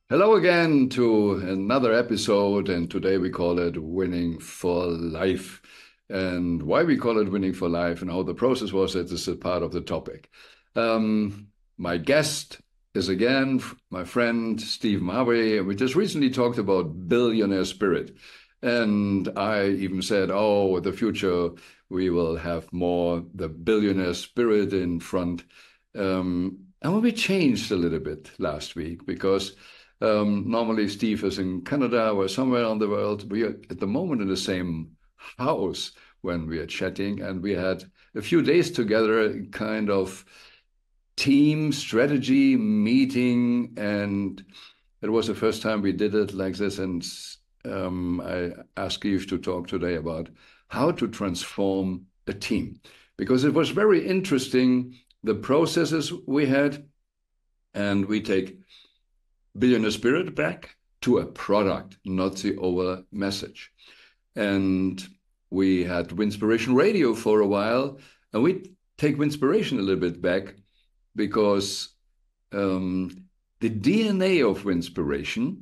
Hello again to another episode, and today we call it Winning for Life. And why we call it Winning for Life and how the process was, that is a part of the topic. My guest is again my friend Steve Harvey. We just recently talked about billionaire spirit. And I even said, oh, the future, we will have more the billionaire spirit in front. And we changed a little bit last week because normally Steve is in Canada or somewhere on the world. We are at the moment in the same house when we are chatting, and we had a few days together, kind of team strategy meeting, and it was the first time we did it like this. And I asked Steve to talk today about how to transform a team, because it was very interesting, the processes we had, and we take billionaire spirit back to a product, not the over message. And we had Winspiration Radio for a while, and we take Winspiration a little bit back because the DNA of Winspiration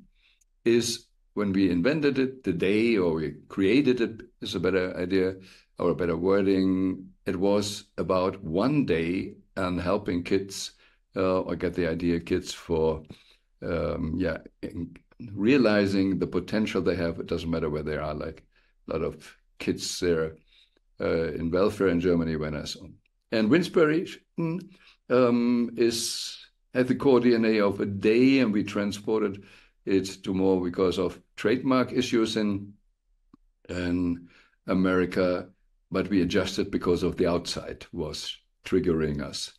is, when we invented it, the day, or we created it is a better idea or a better wording. It was about one day and helping kids, or get the idea, kids for realizing the potential they have. It doesn't matter where they are. Like a lot of kids there in welfare in Germany when I saw. And Winspiration has the core DNA of a day, and we transported it to more because of trademark issues in America, but we adjusted because of the outside was triggering us.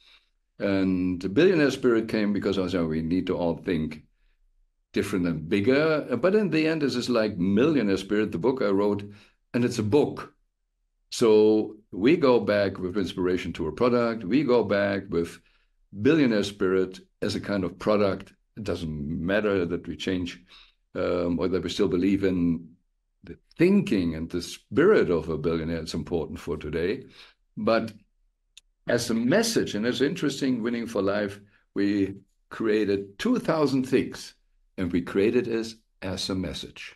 And the billionaire spirit came because I was saying we need to all think different and bigger. But in the end, this is like Millionaire Spirit, the book I wrote, and it's a book. So we go back with inspiration to a product. We go back with billionaire spirit as a kind of product. It doesn't matter that we change or that we still believe in the thinking and the spirit of a billionaire. It's important for today. But as a message, and it's interesting, Winning for Life, we created 2,000 things, and we created it as a message.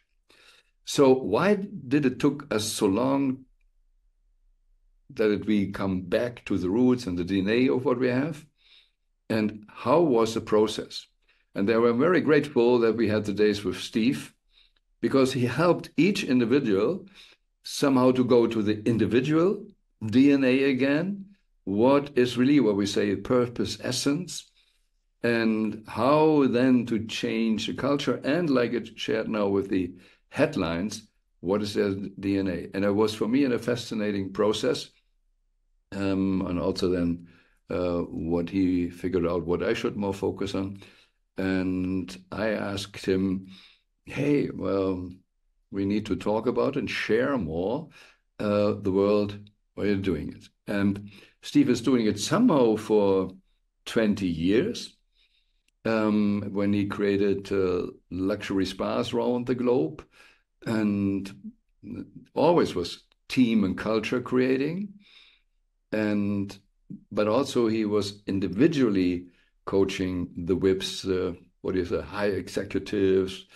So why did it took us so long that we come back to the roots and the DNA of what we have? And how was the process? And they were very grateful that we had the days with Steve, because he helped each individual somehow to go to the individual DNA again. What is really what we say purpose, essence, and how then to change the culture, and like it shared now with the headlines, what is their DNA? And it was for me a fascinating process, and also then what he figured out what I should more focus on. And I asked him, hey, well, we need to talk about and share more the world while you're doing it. And Steve is doing it somehow for 20 years, when he created luxury spas around the globe, and always was team and culture creating. But also he was individually coaching the whips, high executives,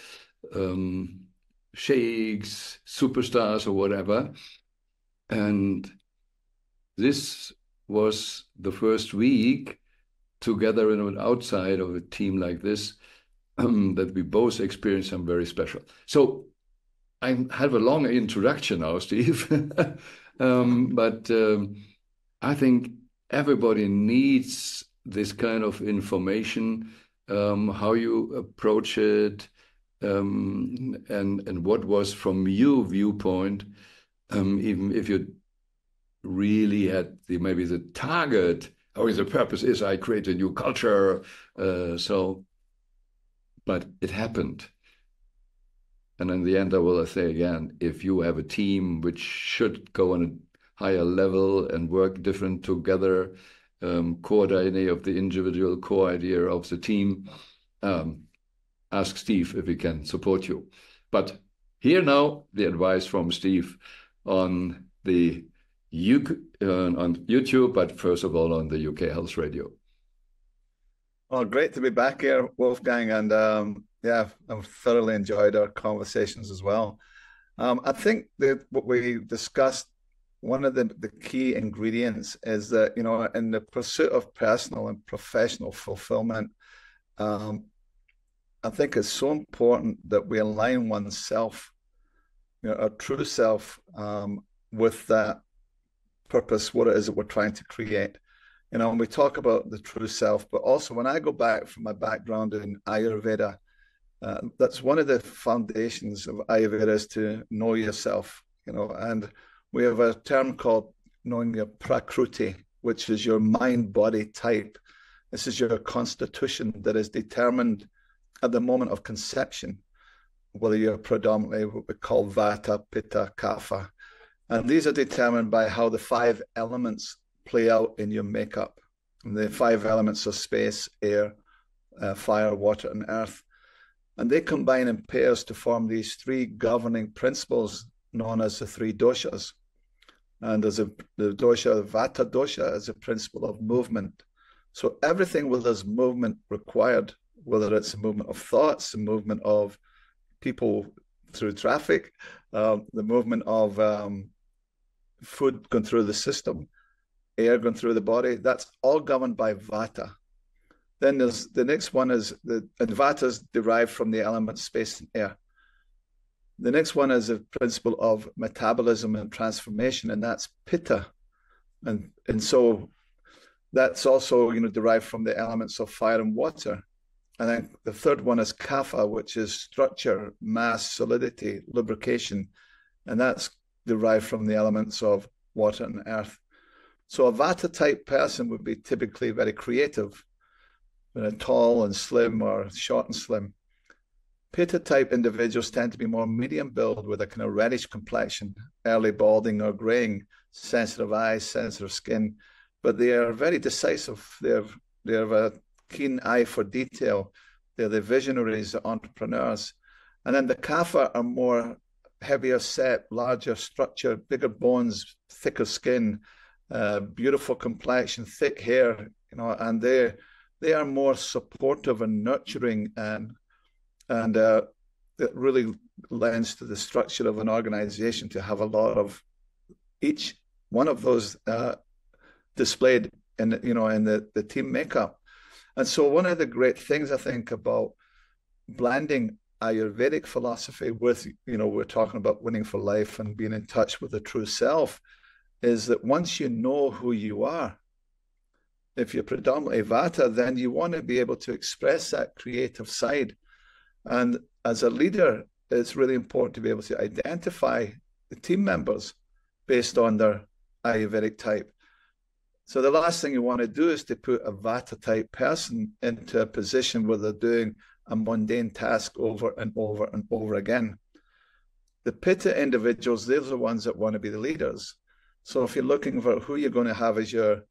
sheikhs, superstars, or whatever. And this was the first week together and outside of a team like this, that we both experienced something very special. So I have a long introduction now, Steve, but I think everybody needs this kind of information, how you approach it, and what was from your viewpoint, even if you really had maybe the target, or the purpose is I create a new culture. But it happened. And in the end, I will say again, if you have a team which should go on a higher level and work different together, core DNA of the individual, core idea of the team, ask Steve if he can support you. But here now, the advice from Steve on the on YouTube, but first of all on the UK Health Radio. Well, great to be back here, Wolfgang. And Yeah, I've thoroughly enjoyed our conversations as well. I think that what we discussed, one of the key ingredients is that, in the pursuit of personal and professional fulfillment, um, I think it's so important that we align oneself, our true self, with that purpose, what it is that we're trying to create. And we talk about the true self, but also when I go back from my background in Ayurveda, that's one of the foundations of Ayurveda is to know yourself, and we have a term called knowing your prakruti, which is your mind body type. This is your constitution that is determined at the moment of conception, whether you're predominantly what we call vata, pitta, kapha. And these are determined by how the five elements play out in your makeup. And the five elements are space, air, fire, water, and earth. And they combine in pairs to form these three governing principles known as the three doshas. And the dosha, vata dosha, is a principle of movement. So everything where there's movement required, whether it's a movement of thoughts, the movement of people through traffic, the movement of food going through the system, air going through the body, that's all governed by vata. Then there's the next one is the vata is derived from the element space and air. The next one is a principle of metabolism and transformation, and that's pitta. And so that's also derived from the elements of fire and water. And then the third one is kapha, which is structure, mass, solidity, lubrication, and that's derived from the elements of water and earth. So a vata type person would be typically very creative, tall and slim or short and slim. Pitta type individuals tend to be more medium build with a kind of reddish complexion, early balding or graying, sensitive eyes, sensitive skin, but they are very decisive. They have a keen eye for detail. They're the visionaries, the entrepreneurs. And then the kapha are more heavier set, larger structure, bigger bones, thicker skin, beautiful complexion, thick hair, and they are more supportive and nurturing, and it really lends to the structure of an organization to have a lot of each one of those displayed in the team makeup. And so one of the great things I think about blending Ayurvedic philosophy with, we're talking about winning for life and being in touch with the true self, is that once you know who you are, if you're predominantly vata, then you want to be able to express that creative side. And as a leader, it's really important to be able to identify the team members based on their Ayurvedic type. So the last thing you want to do is to put a vata type person into a position where they're doing a mundane task over and over and over again. The pitta individuals, they're the ones that want to be the leaders. So if you're looking for who you're going to have as your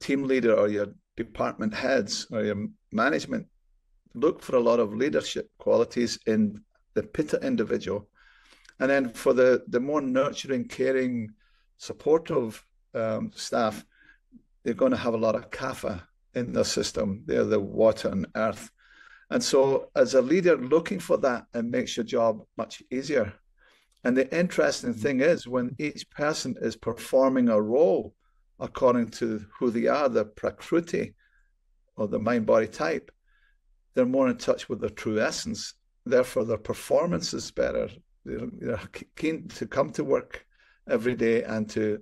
team leader or your department heads or your management, look for a lot of leadership qualities in the pitta individual. And then for the more nurturing, caring, supportive staff, they're going to have a lot of kapha in their system. They're the water and earth. And so as a leader, looking for that and makes your job much easier. And the interesting thing is when each person is performing a role according to who they are, the prakruti or the mind-body type, they're more in touch with their true essence. Therefore, their performance is better. They're keen to come to work every day and to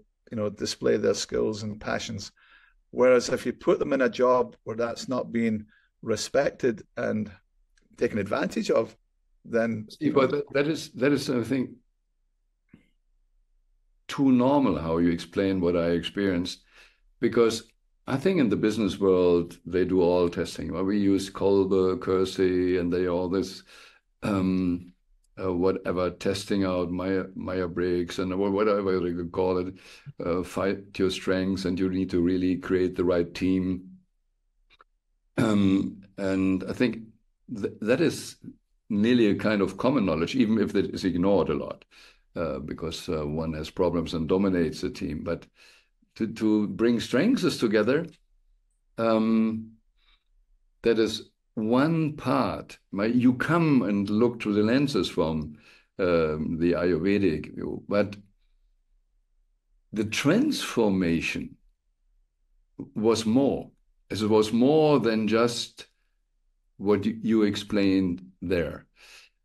display their skills and passions. Whereas if you put them in a job where that's not being respected and taken advantage of, then Steve, that is I think too normal how you explain what I experienced, because I think in the business world they do all testing. Well, we use Kolbe, Kersey, and they all this whatever testing out Myers-Briggs and whatever you call it, fight your strengths, and you need to really create the right team. And I think that is nearly a kind of common knowledge, even if that is ignored a lot, because one has problems and dominates the team. But to bring strengths together, that is one part. You come and look through the lenses from the Ayurvedic view, but the transformation was more. It was more than just what you explained there.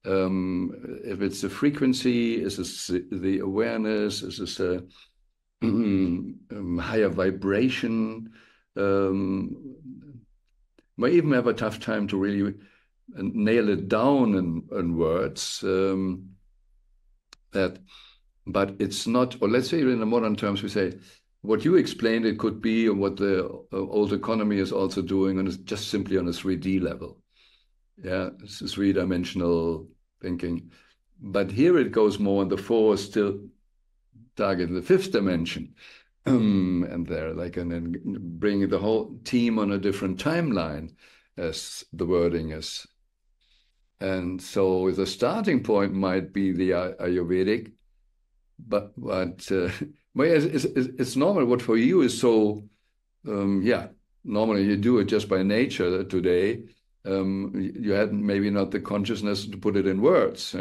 If it's the frequency, is this the awareness, is this a higher vibration? I even have a tough time to really nail it down in words. But it's not, or let's say in the modern terms, we say, what you explained, it could be what the old economy is also doing, and just simply on a 3D level. Yeah, it's a three-dimensional thinking. But here it goes more on the four, still target the fifth dimension. And there, like, and then bring the whole team on a different timeline, as the wording is. And so the starting point might be the Ayurvedic, but it's normal. What for you is so, yeah, normally you do it just by nature today. You had maybe not the consciousness to put it in words,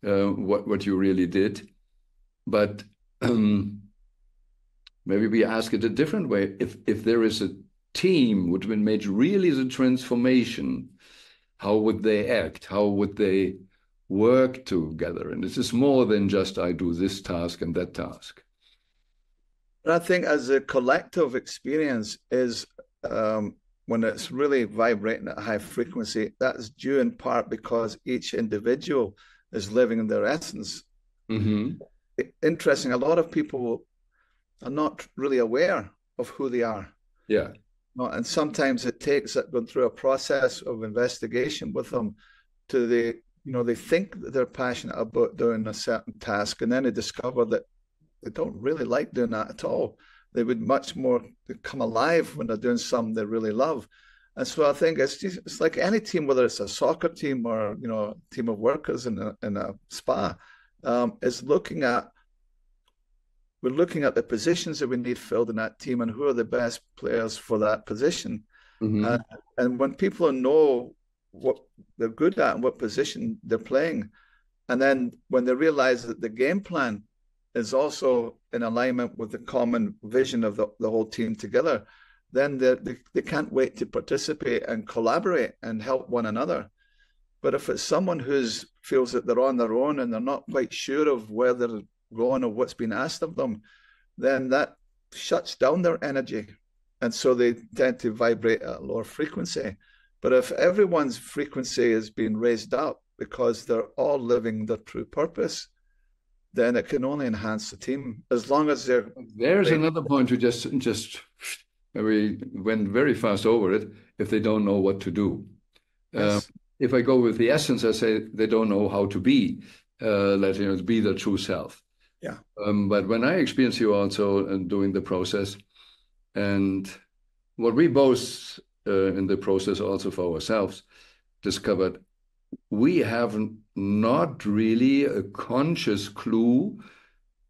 what you really did. But maybe we ask it a different way. If there is a team which would make really the transformation, how would they act? How would they work together? And this is more than just I do this task and that task. But I think as a collective experience is when it's really vibrating at a high frequency, that's due in part because each individual is living in their essence. Mm-hmm. Interesting. A lot of people are not really aware of who they are. Yeah. And sometimes it takes going through a process of investigation with them to they think that they're passionate about doing a certain task, and then they discover that they don't really like doing that at all. They would much more come alive when they're doing something they really love. And so I think it's like any team, whether it's a soccer team or a team of workers in a spa, is we're looking at the positions that we need filled in that team and who are the best players for that position. Mm-hmm. And when people know what they're good at and what position they're playing, and then when they realize that the game plan is also in alignment with the common vision of the whole team together, then they can't wait to participate and collaborate and help one another. But if it's someone who feels that they're on their own and they're not quite sure of where they're going or what's been asked of them, then that shuts down their energy. And so they tend to vibrate at a lower frequency. But if everyone's frequency is being raised up because they're all living their true purpose, then it can only enhance the team as long as they're... There's another point we just we went very fast over it. If they don't know what to do. Yes. If I go with the essence, I say they don't know how to be, be their true self. Yeah. But when I experience you also doing the process, and what we both in the process also for ourselves discovered, we have not really a conscious clue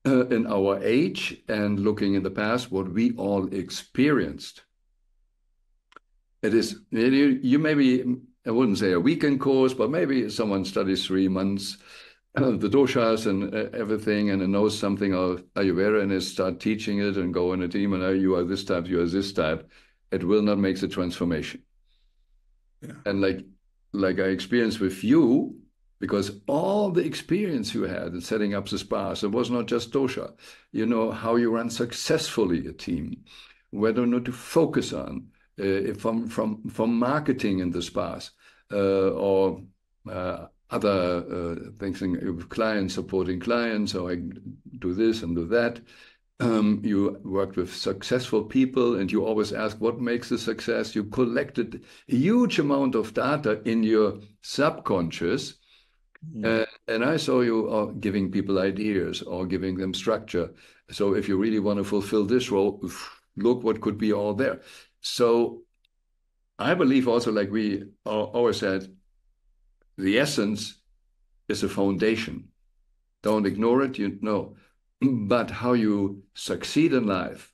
in our age and looking in the past what we all experienced. It is, you maybe, I wouldn't say a weekend course, but maybe someone studies 3 months, the doshas and everything, and knows something of Ayurveda and is start teaching it and go in a team and you are this type, you are this type. It will not make the transformation. Yeah. And like I experienced with you, because all the experience you had in setting up the spas, it was not just dosha. You know how you run successfully a team, whether or not to focus on, from marketing in the spas or other things, with clients, supporting clients, or I do this and do that. You worked with successful people and you always ask what makes the success. You collected a huge amount of data in your subconscious. And I saw you giving people ideas or giving them structure. So if you really want to fulfill this role, look what could be all there. So I believe also, like we always said, the essence is a foundation. Don't ignore it, But how you succeed in life,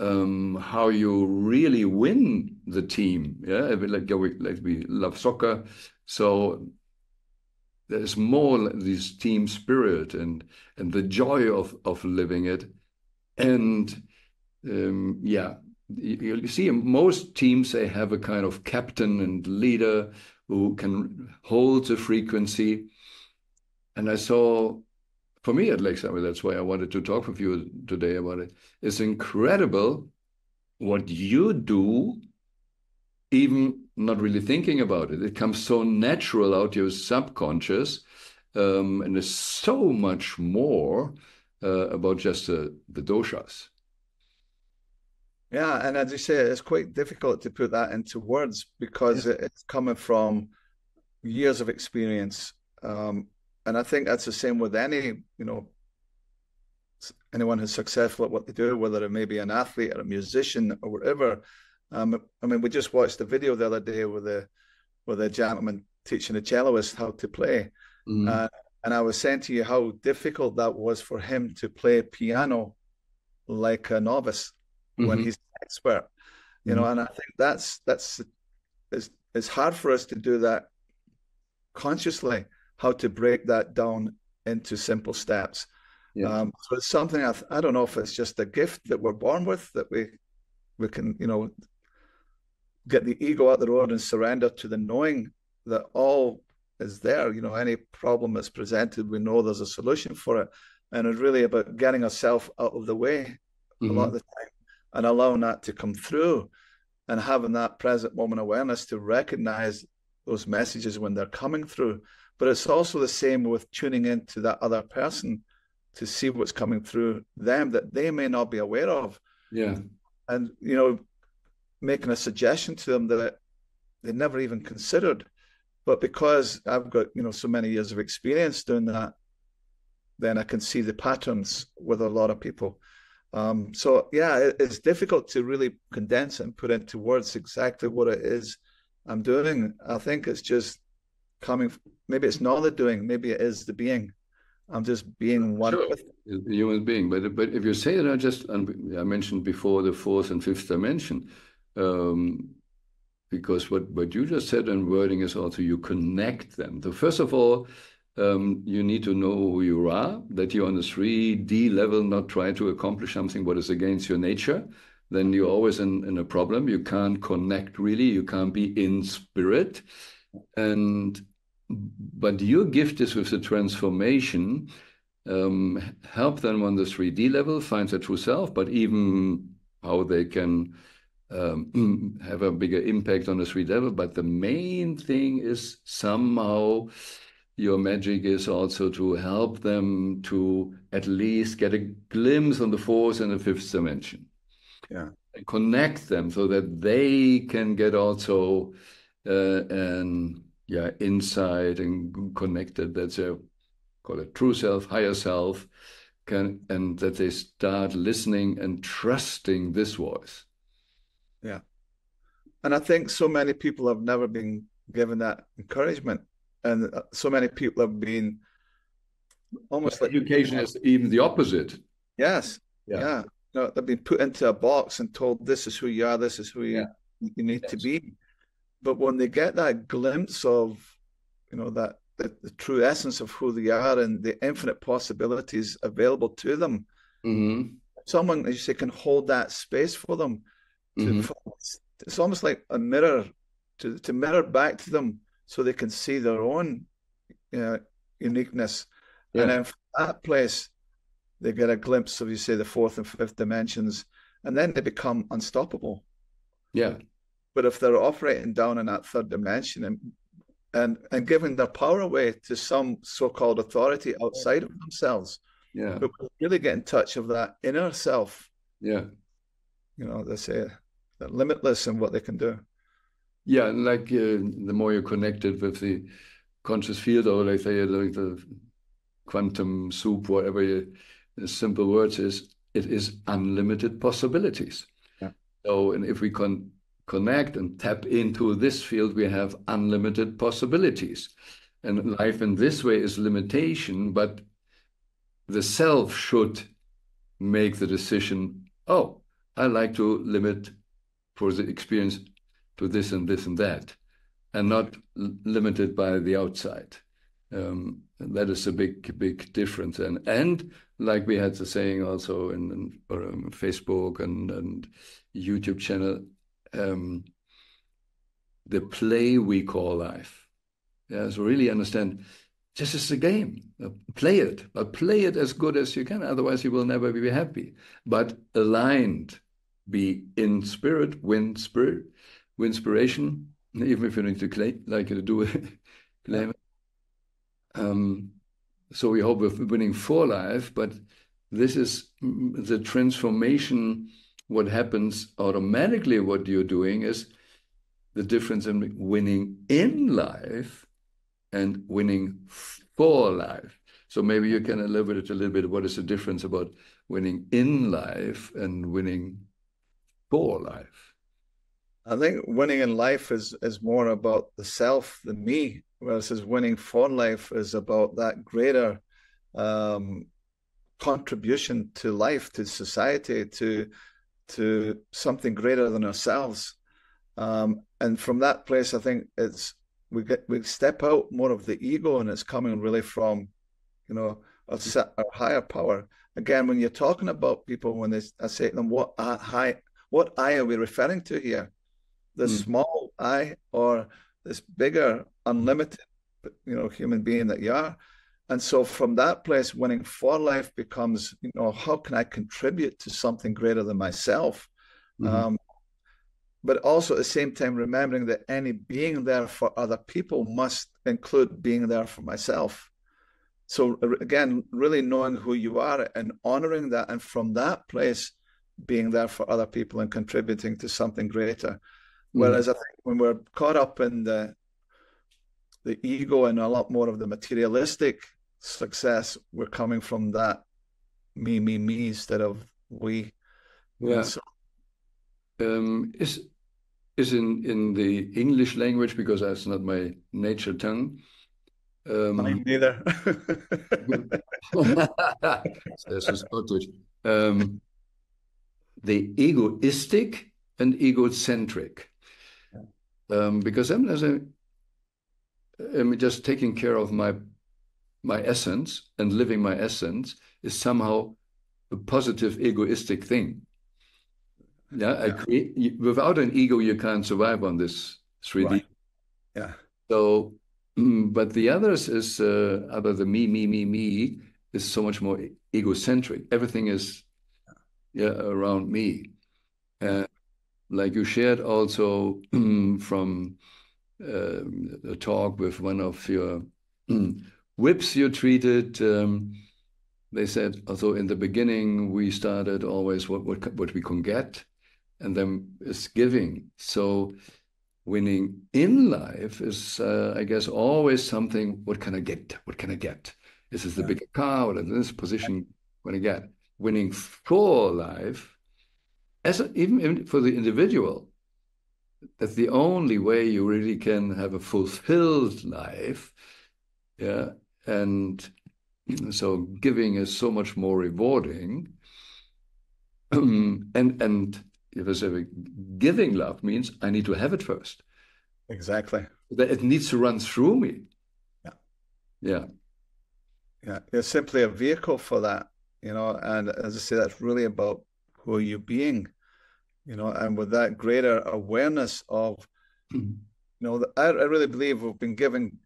how you really win the team. Yeah, like we love soccer, so there's more this team spirit and the joy of living it. And yeah, you see in most teams they have a kind of captain and leader who can hold the frequency. And I saw, for me at least, I mean, that's why I wanted to talk with you today about it. It's incredible what you do, even not really thinking about it. It comes so natural out your subconscious, and there's so much more about just the doshas. Yeah, and as you say, it's quite difficult to put that into words because Yeah. it's coming from years of experience. And I think that's the same with anyone who's successful at what they do, whether it may be an athlete or a musician or whatever. I mean, we just watched a video the other day with a gentleman teaching a celloist how to play. Mm-hmm. Uh, and I was saying to you how difficult that was for him to play piano like a novice when Mm-hmm. he's an expert. Mm-hmm. And I think that's it's hard for us to do that consciously, how to break that down into simple steps. Yeah. So it's something I don't know if it's just a gift that we're born with that we can get the ego out the road and surrender to the knowing that all is there. Any problem that's presented, we know there's a solution for it, and it's really about getting ourselves out of the way a lot Mm-hmm. of the time and allowing that to come through and having that present moment awareness to recognize those messages when they're coming through. But it's also the same with tuning into that other person to see what's coming through them that they may not be aware of. Yeah. And, making a suggestion to them that they never even considered. But because I've got, so many years of experience doing that, then I can see the patterns with a lot of people. So yeah, it's difficult to really condense and put into words exactly what it is I'm doing. I think it's just coming. Maybe it's not the doing. Maybe it is the being. I'm just being one Sure. with. A human being, but if you say that, I mentioned before the fourth and fifth dimension, um, because what you just said in wording is also you connect them. So first of all, you need to know who you are, that you're on the 3D level, not try to accomplish something what is against your nature. Then you're always in a problem. You can't connect really. You can't be in spirit. But your gift is with the transformation, help them on the 3D level, find their true self, but even how they can have a bigger impact on the 3D level. But the main thing is somehow your magic is also to help them to at least get a glimpse on the fourth and the fifth dimension. Yeah. And connect them so that they can get also an insight and connected. That's a call it true self, higher self, and that they start listening and trusting this voice. Yeah. And I think so many people have never been given that encouragement, and so many people have been almost But like, education is even the opposite. yes, Yeah. yeah, they've been put into a box and told this is who you are, this is who Yeah. you need to Yes. be. But when they get that glimpse of, that the true essence of who they are and the infinite possibilities available to them, Mm-hmm. someone, as you say, can hold that space for them to. Mm-hmm. It's almost like a mirror to mirror back to them so they can see their own uniqueness, and Yeah. then from that place they get a glimpse of, you say, the fourth and fifth dimensions, and then they become unstoppable. Yeah. But if they're operating down in that third dimension and giving their power away to some so-called authority outside of themselves, Yeah. but really get in touch of that inner self, Yeah. they say they're limitless in what they can do. Yeah. And like the more you're connected with the conscious field, or like say like the quantum soup, whatever the simple words is, it is unlimited possibilities. Yeah. So, and if we connect and tap into this field, we have unlimited possibilities. And life in this way is limitation, but the self should make the decision, oh, I like to limit for the experience to this and this and that, and not limited by the outside. That is a big difference. And like we had the saying also in Facebook and YouTube channel, the play we call life. Yeah, so really understand this is a game. Play it, but play it as good as you can. Otherwise, you will never be happy. But aligned, be in spirit, win inspiration. Even if you need to claim, like you do, Yeah. claim it. So we hope we're winning for life, but this is the transformation. What happens automatically, what you're doing is the difference in winning in life and winning for life. So maybe you can elaborate a little bit. What is the difference about winning in life and winning for life? I think winning in life is more about the self, the me, whereas winning for life is about that greater contribution to life, to society, to something greater than ourselves. And from that place, I think we step out more of the ego, and it's coming really from, you know, our higher power. Again, when you're talking about people, when I say to them, what I are we referring to here? The Mm. small I or this bigger, unlimited, human being that you are? And so from that place, winning for life becomes, how can I contribute to something greater than myself? Mm-hmm. But also at the same time, remembering that any being there for other people must include being there for myself. So again, really knowing who you are and honoring that, and from that place, being there for other people and contributing to something greater. Mm-hmm. Whereas I think when we're caught up in the ego and a lot more of the materialistic success, we're coming from that me instead of we. And Yeah. so Is in the English language, because that's not my nature tongue. mine neither. Das ist auch Deutsch. The egoistic and egocentric. Because I'm just taking care of my essence, and living my essence is somehow a positive egoistic thing. Yeah, I Yeah. create without an ego, you can't survive on this 3D. Right. Yeah. So, but the others is other the me is so much more egocentric. Everything is around me. Yeah. Like you shared also from a talk with one of your whips you treated. They said, although in the beginning we started always what we can get, and then it's giving. So winning in life is, I guess, always something. What can I get? What can I get? Is this the Yeah. bigger car? What is this position? What I get? Winning for life, even for the individual, that's the only way you really can have a fulfilled life. Yeah, and so giving is so much more rewarding. And if I say giving love means I need to have it first. Exactly. That it needs to run through me. Yeah. Yeah. Yeah. You're simply a vehicle for that, and as I say, that's really about who are you being, and with that greater awareness of, I really believe we've been given,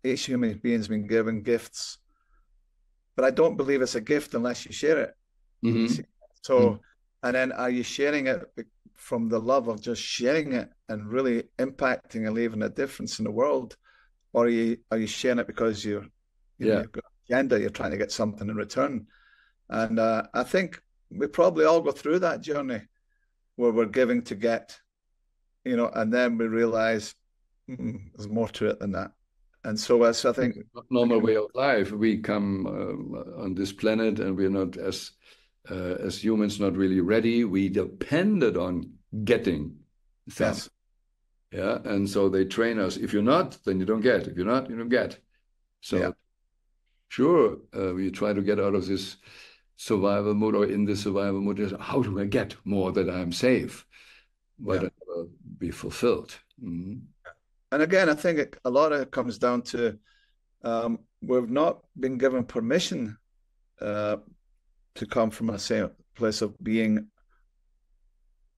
each human being's been given gifts, but I don't believe it's a gift unless you share it. Mm-hmm. See? So, and then are you sharing it from the love of just sharing it and really impacting and leaving a difference in the world? Or are you sharing it because you've got an agenda, you're trying to get something in return? And I think we probably all go through that journey where we're giving to get, and then we realize there's more to it than that. And so as I think Normal way of life. We come on this planet, and we're not as humans not really ready. We depended on getting some. yes, Yeah, and so they train us. If you're not, then you don't get. If you're not, you don't get. yeah, So sure, we try to get out of this survival mode or in the survival mode is how do I get more that I'm safe, but Yeah. I never be fulfilled. Mm-hmm. And again, I think a lot of it comes down to we've not been given permission uh, to come from a same place of being.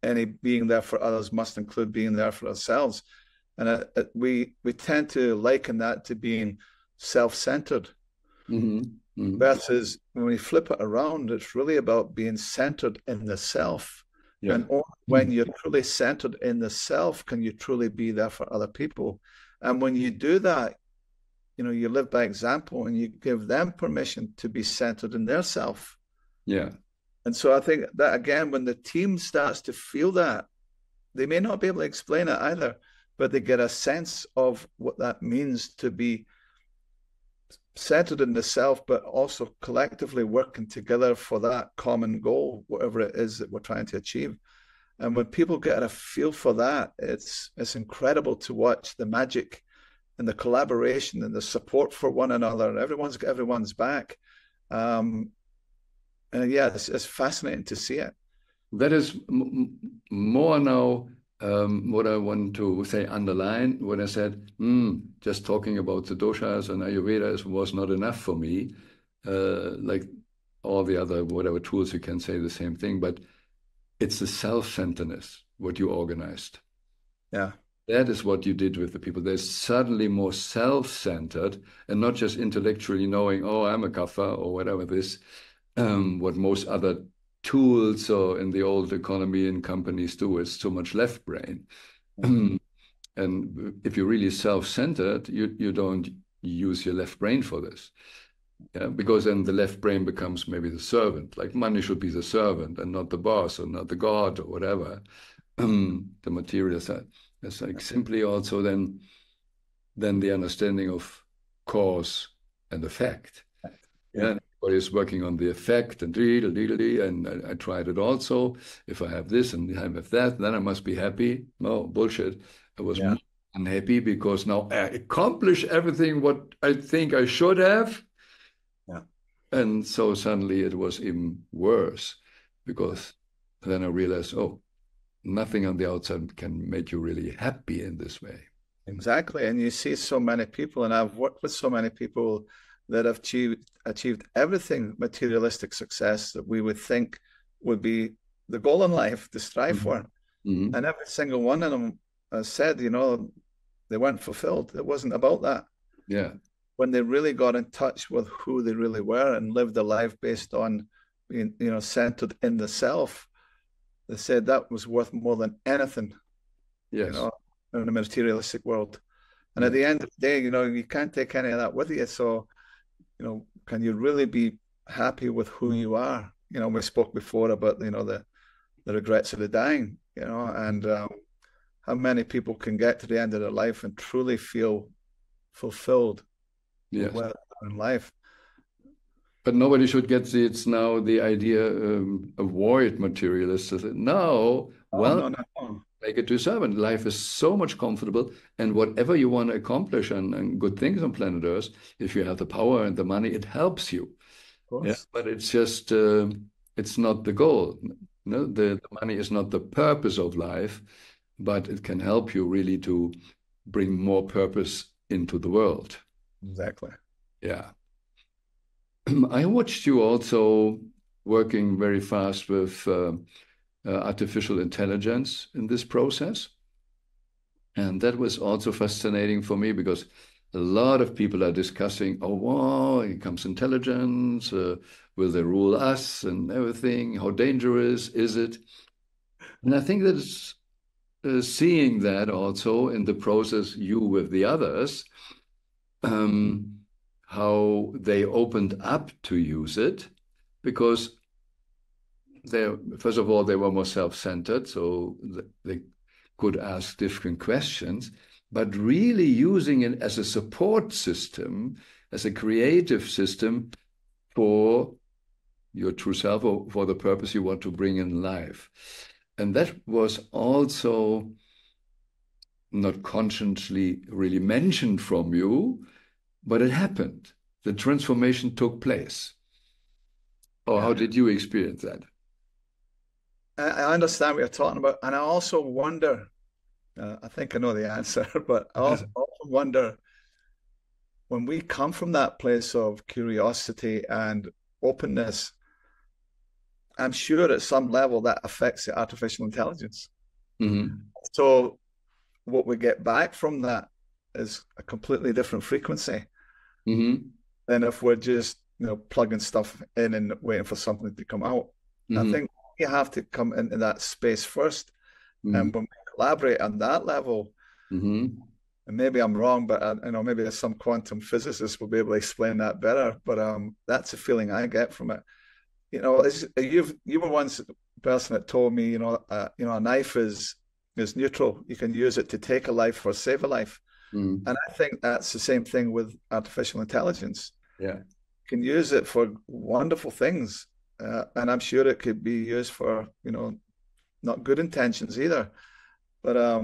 Any being there for others must include being there for ourselves, and we tend to liken that to being self-centered. Mm-hmm. Mm-hmm. Versus when we flip it around, it's really about being centered in the self. Yeah. And only when you're truly centered in the self can you truly be there for other people. And when you do that, you live by example and you give them permission to be centered in their self. Yeah. And so I think that again, when the team starts to feel that, they may not be able to explain it either, but they get a sense of what that means to be centered in the self, but also collectively working together for that common goal, whatever it is that we're trying to achieve. And when people get a feel for that, it's incredible to watch the magic and the collaboration and the support for one another. Everyone's got everyone's back. And yeah, it's fascinating to see it. That is more now what I want to say underline when I said, just talking about the doshas and Ayurveda was not enough for me. Like all the other, whatever tools, you can say the same thing, but it's the self-centeredness, what you organized. Yeah. That is what you did with the people. They're suddenly more self-centered and not just intellectually knowing, oh, I'm a kapha or whatever this, what most other tools or in the old economy and companies do is too much left brain. And if you're really self-centered, you don't use your left brain for this. Yeah, because then the left brain becomes maybe the servant. Like money should be the servant and not the boss or not the god or whatever. The material side. It's like simply also then the understanding of cause and effect. Yeah, everybody's working on the effect and and I tried it also. If I have this and I have that, then I must be happy. No, bullshit. I was more unhappy because now I accomplish everything what I think I should have. Yeah. And so suddenly it was even worse because then I realized, oh, nothing on the outside can make you really happy in this way. Exactly. And you see so many people, and I've worked with so many people that have achieved everything materialistic success that we would think would be the goal in life to strive for. Mm-hmm. And every single one of them said, they weren't fulfilled. It wasn't about that. Yeah. When they really got in touch with who they really were and lived a life based on being, centered in the self, they said that was worth more than anything, Yes. in the materialistic world. And at the end of the day, you can't take any of that with you. So, can you really be happy with who you are? We spoke before about, the regrets of the dying, and how many people can get to the end of their life and truly feel fulfilled with where they are in life. But nobody should get it's now the idea avoid materialists. No, well, no. Make it to servant. Life is so much comfortable, and whatever you want to accomplish and good things on planet Earth, if you have the power and the money, it helps you. Of course. Yeah, but it's just it's not the goal. No, the money is not the purpose of life, but it can help you really to bring more purpose into the world. Exactly. Yeah. I watched you also working very fast with artificial intelligence in this process. And that was also fascinating for me because a lot of people are discussing, oh, wow, here comes intelligence, will they rule us and everything? How dangerous is it? And I think that it's seeing that also in the process, you with the others, how they opened up to use it because first of all, they were more self-centered, so they could ask different questions, but really using it as a support system, as a creative system for your true self or for the purpose you want to bring in life. And that was also not consciously really mentioned from you, but it happened. The transformation took place. Or Yeah. how did you experience that? I understand what you're talking about. And I also wonder, I think I know the answer, but I also often wonder when we come from that place of curiosity and openness, I'm sure at some level that affects the artificial intelligence. Mm-hmm. So what we get back from that is a completely different frequency Mm-hmm. than if we're just, plugging stuff in and waiting for something to come out. I Mm-hmm. think you have to come into that space first. Mm-hmm. And when we collaborate on that level, Mm-hmm. and maybe I'm wrong, but maybe some quantum physicists will be able to explain that better. But that's the feeling I get from it. You were once the person that told me, a knife is neutral. You can use it to take a life or save a life. Mm-hmm. And I think that's the same thing with artificial intelligence. Yeah. You can use it for wonderful things, and I'm sure it could be used for not good intentions either. But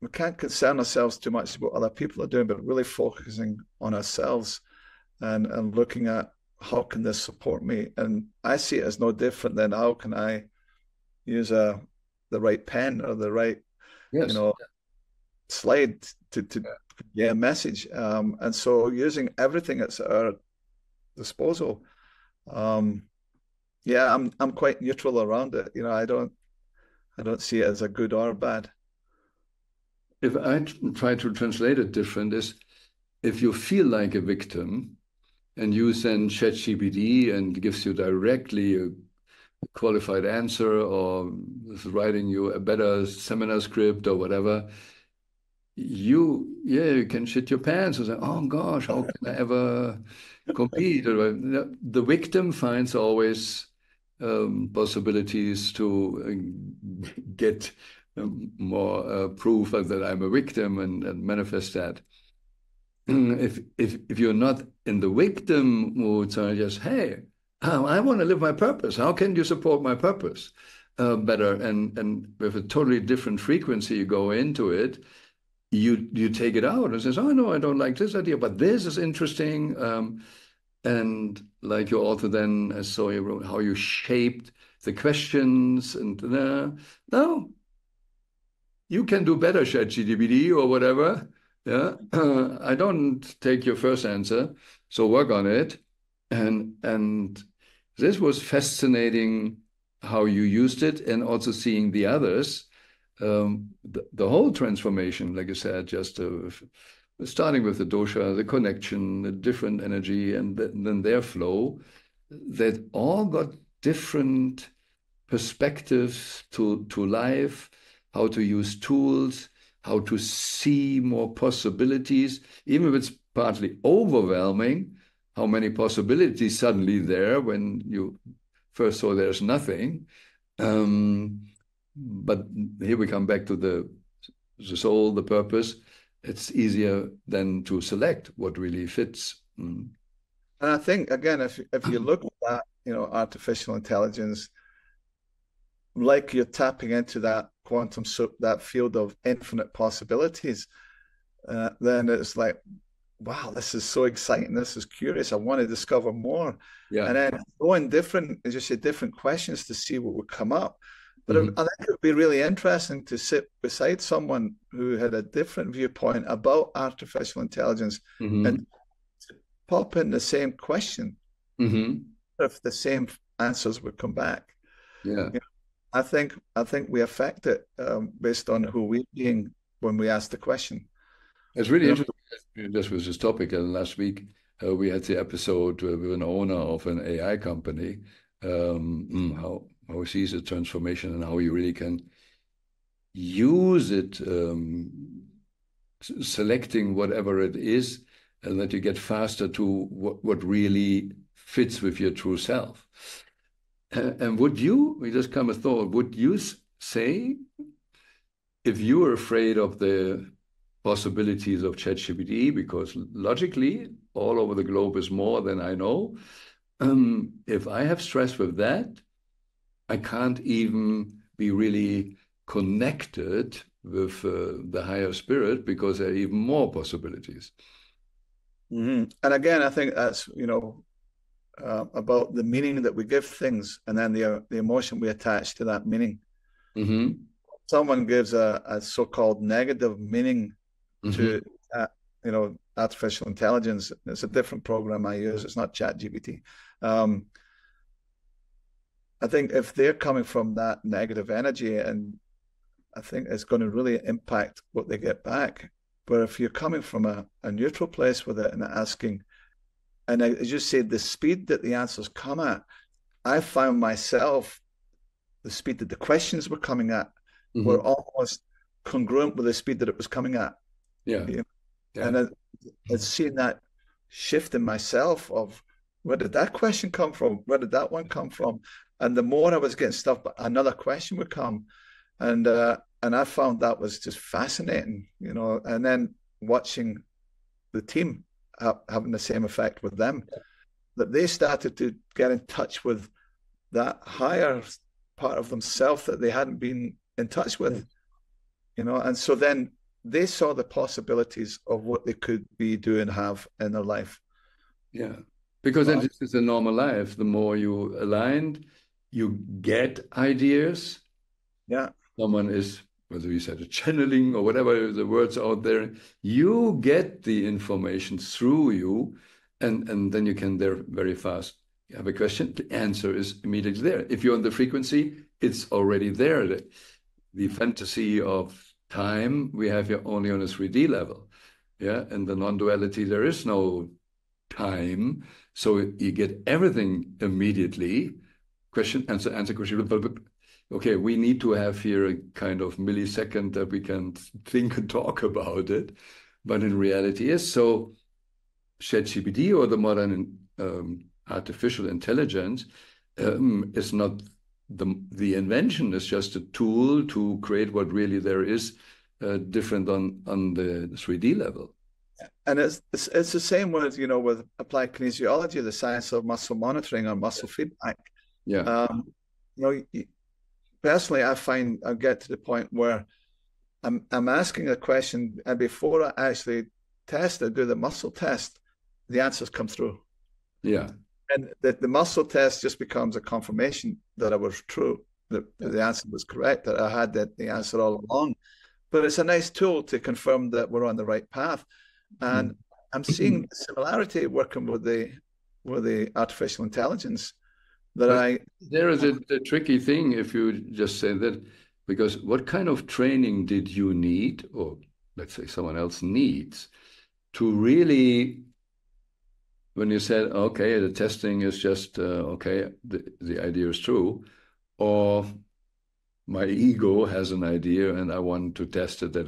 we can't concern ourselves too much about what other people are doing, but really focusing on ourselves and looking at how can this support me. And I see it as no different than how can I use the right pen or the right you Yes. know slide to get a message. And so using everything that's at our disposal. Um, yeah, I'm quite neutral around it. I don't see it as a good or bad. If I try to translate it different, is if you feel like a victim and you send ChatGPT and gives you directly a qualified answer or is writing you a better seminar script or whatever, you can shit your pants and say, oh gosh, how can I ever compete? The victim finds always possibilities to get more proof that I'm a victim and manifest that. If you're not in the victim mood, so just, hey, I want to live my purpose. How can you support my purpose better? And with a totally different frequency, you go into it. You take it out and says, oh no, I don't like this idea, but this is interesting. And like you also then, I saw you wrote how you shaped the questions and no, you can do better, ChatGPT or whatever. Yeah, I don't take your first answer, so work on it. And this was fascinating how you used it, and also seeing the others. The whole transformation, like I said, just starting with the dosha, the connection, the different energy, and then their flow, that all got different perspectives to life, how to use tools, how to see more possibilities, even if it's partly overwhelming, how many possibilities suddenly there when you first saw there's nothing. But here we come back to the soul, the purpose. It's easier than to select what really fits. And I think again, if you look at that, artificial intelligence, like you're tapping into that quantum that field of infinite possibilities, then it's like, wow, this is so exciting. This is curious. I want to discover more. Yeah. And then going different, as you say, different questions to see what would come up. But Mhm. I think it would be really interesting to sit beside someone who had a different viewpoint about artificial intelligence and Mhm. pop in the same question Mhm. if the same answers would come back. Yeah. You know, I think we affect it based on who we're being when we ask the question. It's really You know, interesting. This was this topic, and last week we had the episode with an owner of an AI company, how he sees the transformation and how you really can use it, selecting whatever it is, and that you get faster to what really fits with your true self. And we just come a thought, would you say, if you were afraid of the possibilities of ChatGPT, because logically all over the globe is more than I know, if I have stress with that, I can't even be really connected with the higher spirit because there are even more possibilities. And again, I think that's about the meaning that we give things, and then the emotion we attach to that meaning. Mm-hmm. Someone gives a so-called negative meaning Mm-hmm. to artificial intelligence. It's a different program I use. It's not ChatGPT. I think if they're coming from that negative energy, and I think it's going to really impact what they get back. But if you're coming from a neutral place with it and asking, and as you said, the speed that the answers come at, I found myself, the speed that the questions were coming at were Mm-hmm. almost congruent with the speed that it was coming at. Yeah. You know? Yeah. And it's seeing that shift in myself of where did that question come from? Where did that one come from? And the more I was getting stuff, but another question would come. And I found that was just fascinating, and then watching the team having the same effect with them, that they started to get in touch with that higher part of themselves that they hadn't been in touch with, and so then they saw the possibilities of what they could be doing, have in their life. Yeah. Because then this is a normal life. The more you aligned, you get ideas. Yeah. Someone is, whether you said a channeling or whatever the words out there, you get the information through you, and then you can there very fast. You have a question, the answer is immediately there. If you're on the frequency, it's already there. The fantasy of time we have here only on a 3D level. Yeah. And the non-duality, there is no time. So you get everything immediately. Question, answer, question. Okay, we need to have here a kind of millisecond that we can think and talk about it. But in reality, yes. So ChatGPT or the modern artificial intelligence is not the invention. It's just a tool to create what really there is different on the 3D level. And it's the same with with applied kinesiology, the science of muscle monitoring or muscle feedback. Yeah. Personally, I get to the point where I'm asking a question, and before I actually do the muscle test, the answers come through. Yeah. And the muscle test just becomes a confirmation that I was true, that the answer was correct, that I had the answer all along. But it's a nice tool to confirm that we're on the right path. And I'm seeing similarity working with the artificial intelligence that there is a tricky thing if you just say that, because what kind of training did you need, or let's say someone else needs, to really, when you said, okay, the testing is just, okay, the idea is true, or my ego has an idea and I want to test it that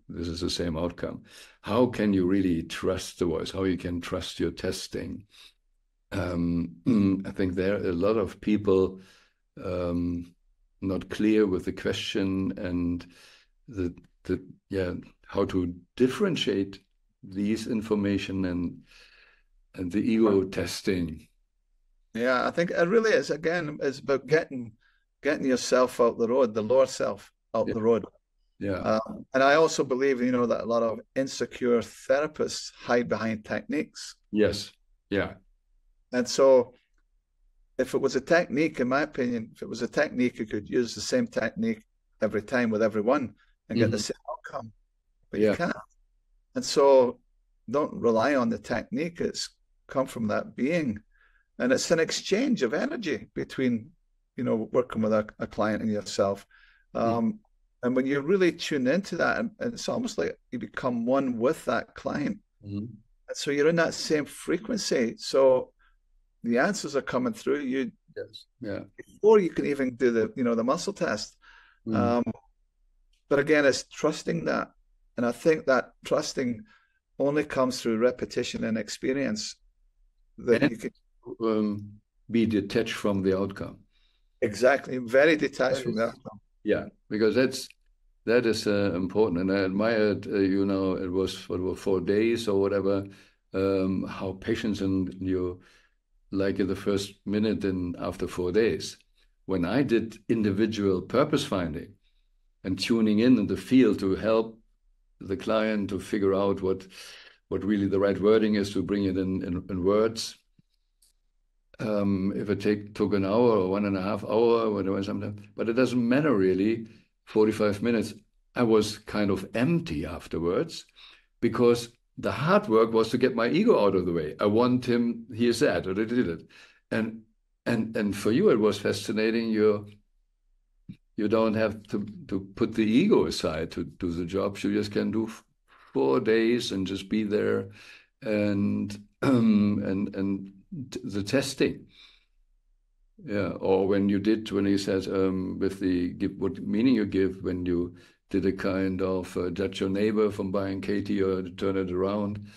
this is the same outcome. How can you really trust the voice? How you can trust your testing? I think there are a lot of people not clear with the question and how to differentiate these information and the ego testing. Yeah, I think it really is. Again, it's about getting yourself out the road, the lower self out the road. Yeah. And I also believe, that a lot of insecure therapists hide behind techniques. Yes. Yeah. And so if it was a technique, in my opinion, if it was a technique, you could use the same technique every time with everyone and get the same outcome, but you can't. And so don't rely on the technique. It's come from that being. And it's an exchange of energy between, working with a client and yourself. And when you really tune into that, and it's almost like you become one with that client. And so you're in that same frequency. So the answers are coming through you before you can even do the muscle test. But again, it's trusting that. And I think that trusting only comes through repetition and experience, that you can be detached from the outcome. Exactly. Very detached from the outcome. Yeah, because that is important. And I admired, it was for 4 days or whatever, how patience and you like in the first minute and after 4 days. When I did individual purpose finding and tuning in the field to help the client to figure out what really the right wording is, to bring it in words, if it took an hour or 1.5 hours, whatever, sometimes, but it doesn't matter really. 45 minutes. I was kind of empty afterwards because the hard work was to get my ego out of the way. I want him, he is that, or they did it. And and for you, it was fascinating. You don't have to put the ego aside to do the job. You just can do 4 days and just be there and the testing. Yeah, or when he said with the give what meaning you give when you did a kind of judge your neighbor from buying Katie or turn it around.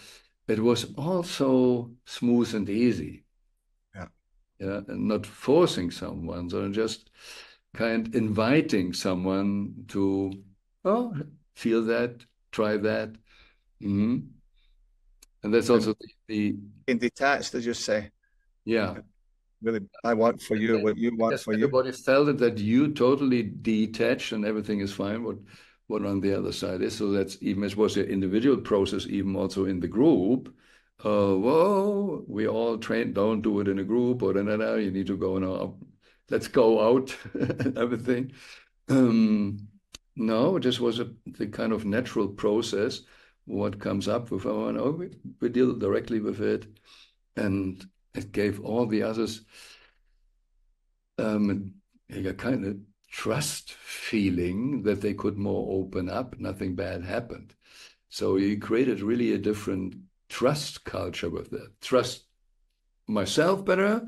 It was also smooth and easy. Yeah. Yeah, and not forcing someone, so just kind inviting someone to, oh, feel that, try that. Hmm. And that's And also the being detached, as you say, yeah. really, I want for you what you want Yes, for you. everybody felt it that you totally detached and everything is fine. What on the other side is. So that's even it was an individual process, even also in the group. Whoa, we all train, don't do it in a group or da. You need to go now. Let's go out and everything. Um, no, this was the kind of natural process. What comes up with our own, we deal directly with it. And it gave all the others a kind of trust feeling that they could more open up, nothing bad happened. So he created really a different trust culture with that. Trust myself better,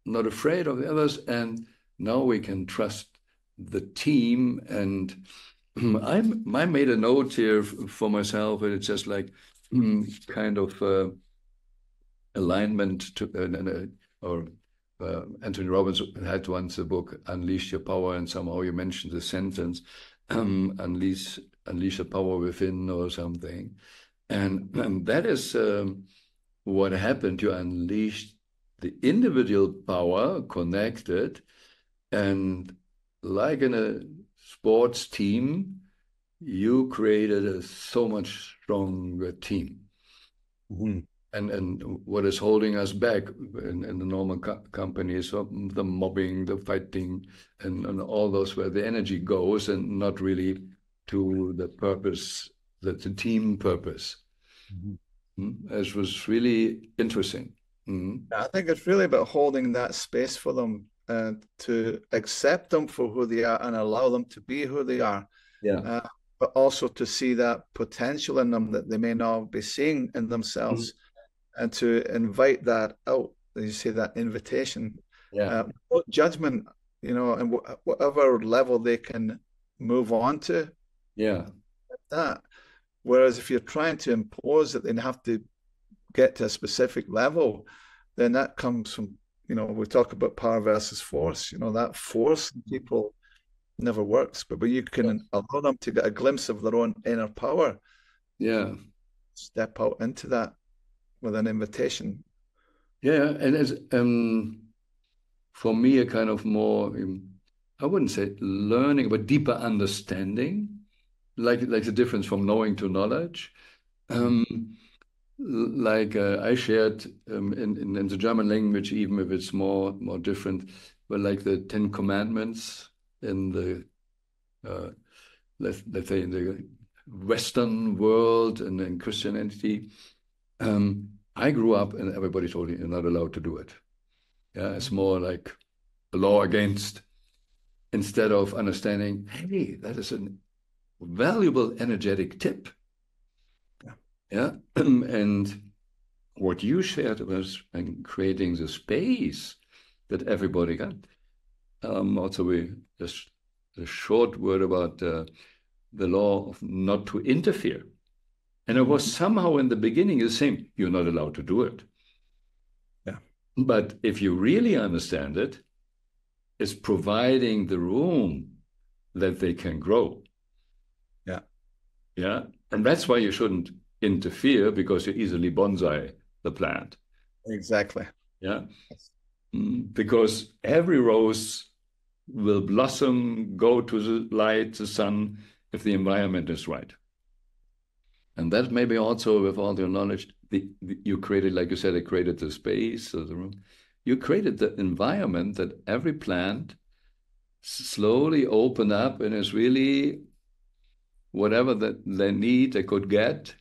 not afraid of the others, and now we can trust the team. And I made a note here for myself, and it's just like kind of alignment to or Anthony Robbins had once a book, Unleash Your Power, and somehow you mentioned the sentence, unleash the power within or something. And that is what happened. You unleashed the individual power connected, and like in a sports team, you created a so much stronger team. Mm-hmm. And what is holding us back in the normal companies, the mobbing, the fighting, and all those where the energy goes and not really to the purpose, the team purpose. It was really interesting. Mm. I think it's really about holding that space for them and to accept them for who they are and allow them to be who they are. Yeah. But also to see that potential in them that they may not be seeing in themselves and to invite that out, as you say, that invitation, Yeah. without judgment, and whatever level they can move on to Yeah. that. Whereas if you're trying to impose that they have to get to a specific level, then that comes from, we talk about power versus force, that force in people never works. But when you can allow them to get a glimpse of their own inner power, Yeah. step out into that with an invitation. Yeah. And it's for me a kind of more, I wouldn't say learning, but deeper understanding, like the difference from knowing to knowledge. Like I shared in the German language, even if it's more different, but like the Ten Commandments in the let's say in the Western world and in Christianity. I grew up and everybody told me you're not allowed to do it. Yeah, it's more like a law against, instead of understanding, hey, that is a valuable energetic tip. Yeah, and what you shared was creating the space that everybody got. Also, we just a short word about the law of not to interfere. And it was somehow in the beginning the same. You're not allowed to do it. Yeah. But if you really understand it, it's providing the room that they can grow. Yeah. Yeah. And that's why you shouldn't interfere, because you easily bonsai the plant. Exactly. Yeah. Because every rose will blossom, go to the light, the sun, if the environment is right. And that maybe also with all your knowledge, you created, like you said, it created the space, the room. you created the environment that every plant slowly opened up and is really whatever that they need, they could get,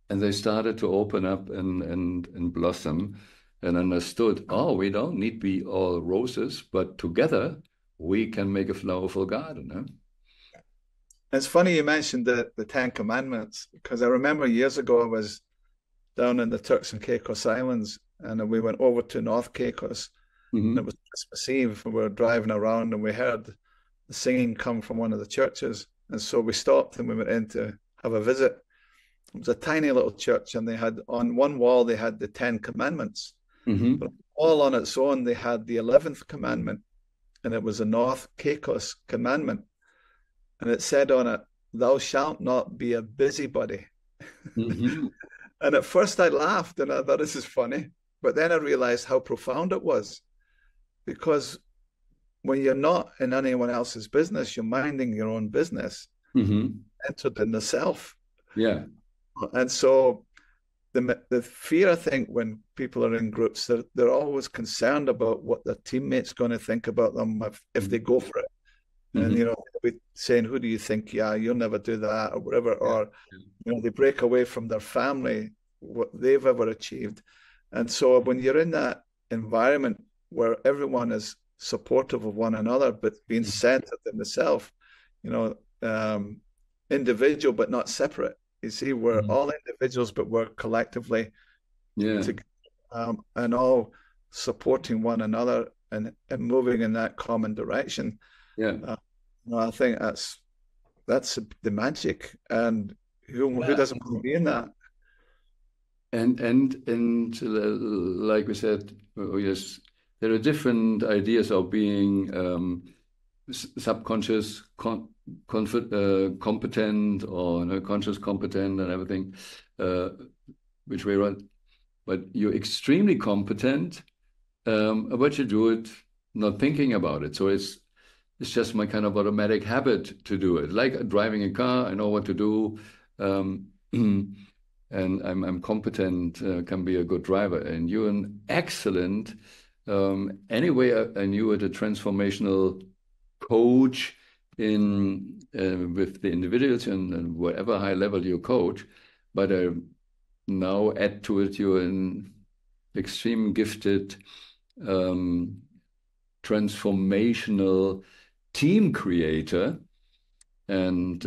and they started to open up and blossom and understood, oh, we don't need to be all roses, but together we can make a flowerful garden. Huh? It's funny you mentioned the Ten Commandments, because I remember years ago I was down in the Turks and Caicos Islands, and we went over to North Caicos, and it was Christmas Eve. We were driving around, and we heard the singing come from one of the churches, and so we stopped and we went in to have a visit. It was a tiny little church, and they had on one wall they had the Ten Commandments, but all on its own they had the 11th commandment, and it was a North Caicos commandment, and it said on it, "Thou shalt not be a busybody." And at first I laughed and I thought, this is funny. But then I realized how profound it was. Because when you're not in anyone else's business, you're minding your own business, entered in the self. Yeah. And so the fear, I think, when people are in groups, they're always concerned about what their teammates going to think about them if they go for it. And, you know, they'll be saying, who do you think? Yeah, you'll never do that or whatever. Or, you know, they break away from their family, what they've ever achieved. And so when you're in that environment where everyone is supportive of one another, but being centered in the self, you know, individual, but not separate. You see, we're all individuals, but we're collectively together, and all supporting one another and moving in that common direction. I think that's the magic, and who doesn't want to be in that? And like we said, yes, there are different ideas of being subconscious, competent, or conscious competent, and everything, which way around. But you're extremely competent, but you do it not thinking about it. So it's just my kind of automatic habit to do it. Like driving a car, I know what to do, and I'm competent, can be a good driver. And you're an excellent. Anyway, I knew it a transformational coach in with the individuals and whatever high level you coach, but I now add to it you're an extreme gifted transformational team creator, and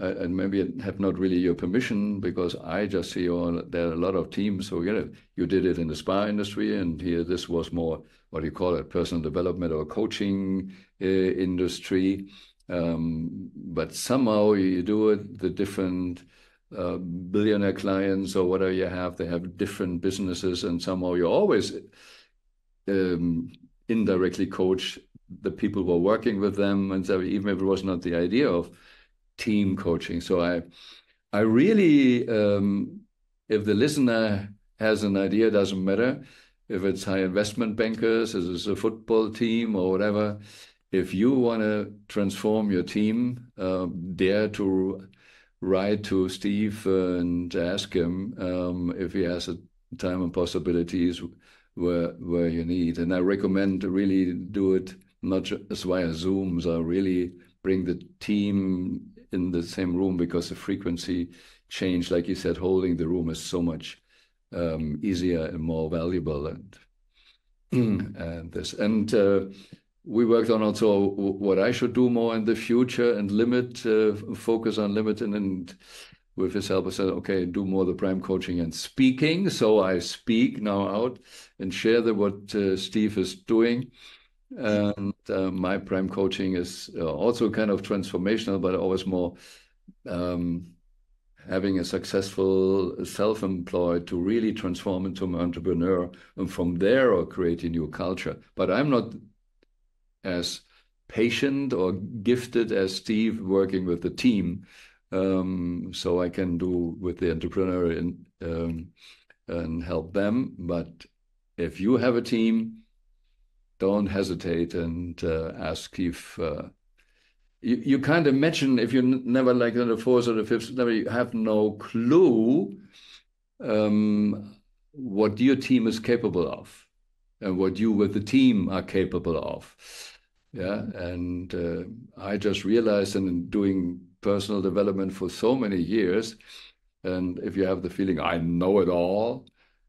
maybe I have not really your permission, because I just see there are a lot of teams. So you did it in the spa industry, and here this was more, what do you call it, personal development or coaching industry. But somehow you do it, the different billionaire clients or whatever you have, they have different businesses, and somehow you always indirectly coach the people who are working with them. And so even if it was not the idea of team coaching. So I really, if the listener has an idea, doesn't matter if it's high investment bankers, if it's a football team or whatever. If you want to transform your team, dare to write to Steve and ask him if he has a time and possibilities where you need. And I recommend to really do it not just via Zooms. I really bring the team in the same room, because the frequency change, like you said, holding the room is so much easier and more valuable. And we worked on also what I should do more in the future and focus on limit. And with his help, I said, okay, do more the prime coaching and speaking. So I speak now out and share what Steve is doing. And my prime coaching is also kind of transformational, but always more having a successful self-employed to really transform into an entrepreneur, and from there or create a new culture. But I'm not as patient or gifted as Steve working with the team. So I can do with the entrepreneur and help them. But if you have a team, don't hesitate and ask if you can't imagine, if you're never like on the fourth or the fifth, you have no clue what your team is capable of. and what you with the team are capable of. Yeah, and I just realized, and in doing personal development for so many years, and if you have the feeling I know it all,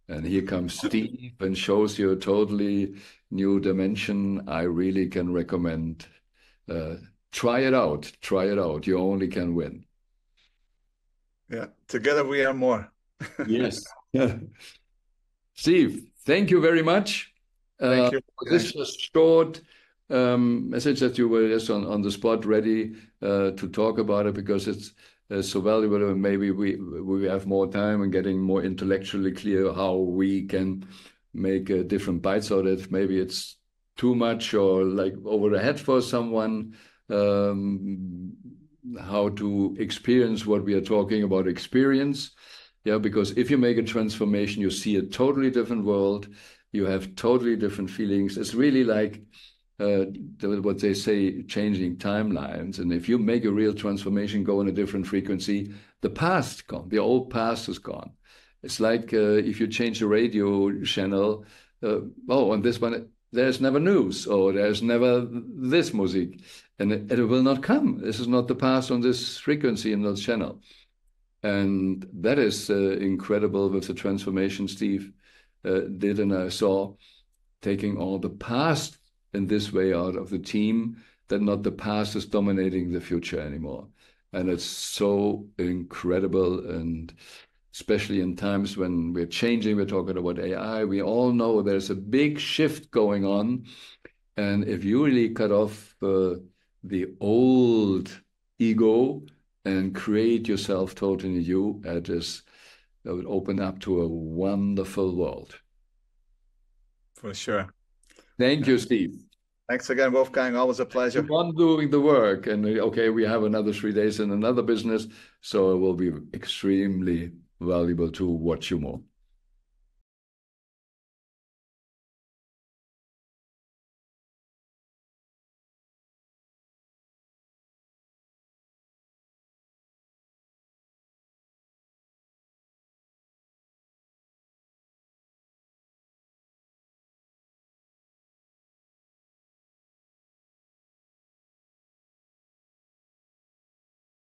and here comes Steve and shows you a totally new dimension, I really can recommend. Uh, Try it out. Try it out. You only can win. Yeah, together we are more. Yes. Steve, thank you very much. Thank you. For this just short message that you were just on the spot ready to talk about it because it's so valuable. And maybe we have more time and getting more intellectually clear how we can make different bites out of it. Maybe it's too much or like over the head for someone. How to experience what we are talking about, experience. Yeah, because if you make a transformation, you see a totally different world. You have totally different feelings. It's really like what they say, changing timelines. And if you make a real transformation, go in a different frequency, the past gone, the old past is gone. It's like if you change the radio channel, oh, on this one, there's never news, or there's never this music, and it will not come. This is not the past on this frequency in this channel. And that is incredible with the transformation Steve did, and I saw taking all the past in this way out of the team, that not the past is dominating the future anymore. And it's so incredible, and especially in times when we're changing, we're talking about AI, we all know there's a big shift going on. And if you really cut off the old ego and create yourself totally new, that would open up to a wonderful world. For sure. Thank you, Steve. Thanks again, Wolfgang. Always a pleasure. Keep on doing the work. And okay, we have another 3 days in another business, so it will be extremely valuable to watch you more.